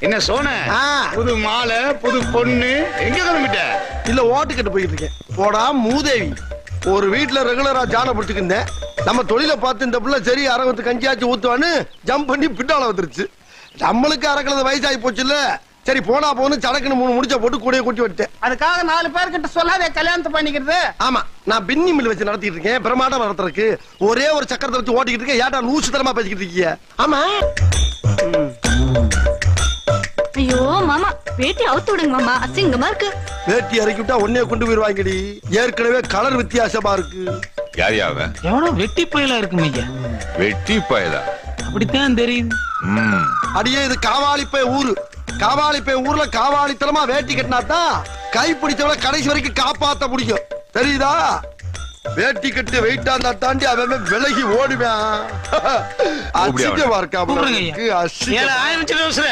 என்ன சோன புது மாலை புது பொண்ணு எங்க கிளம்பிட்ட? இல்ல ஓட்டு கட்டு போயிட்டு இருக்கேன். போடா மூதேவி. ஒரு வீட்டுல ரெகுலரா ஜான பிடிச்சிட்டு இருந்தேன். நம்ம தொழிலை பார்த்து இந்த பிள்ளை சரி அரவத்து கஞ்சியாச்சு ஊத்துவான்னு ஜம்ப் பண்ணி பின்னால வந்துருச்சு. நம்மளுக்கு அறக்கிறது வயசாகி போச்சுல்ல. சரி போனா போன்னு சடக்குன்னு 3 முடிச்ச போட்டு கூடையை கூட்டி விட்டேன். அதுக்காக 4 பேர்கிட்ட சொல்லாதே கல்யாணத்தை பண்ணிக்கிறது. ஆமா, நான் பின்னி மில் வச்சு நடத்திட்டு இருக்கேன். பிரமாண்டம் நடத்துறதுக்கு ஒரே ஒரு சக்கரத்தை வச்சு ஓட்டிக்கிட்டு இருக்கேன். ஏட்டா லூசு தரமா பேசிக்கிட்டு இருக்கீங்க? ஆமா. ஐயோ மாமா, வேட்டி அவுத்து விடுங்க மாமா, அசிங்கமா இருக்கு. வேட்டி இறக்கி விட்டா ஒன்னே கொண்டு போயிருவாங்கடி. ஏற்கனவே கலர் வித்தியாசமா இருக்கு. யார் யாவ? எவனோ வெட்டி பயலா இருக்கு ஐயா. வெட்டி பயலா? அப்படித்தான் தெரியுது. அடியே இது காவாலிப்பை ஊரு. காவாலிப்பை ஊர்ல காவாலித்தனமா வேட்டி கட்டினாதான் கை பிடிச்சவள கடைசி வரைக்கும் காப்பாத்த முடியும். தெரியுதா? வேட்டி கட்டு வெயிட்டா இருந்தா தாண்டி அவன் விலகி ஓடுவேன். அசிங்கமா இருக்கா? ஆரம்பிச்சு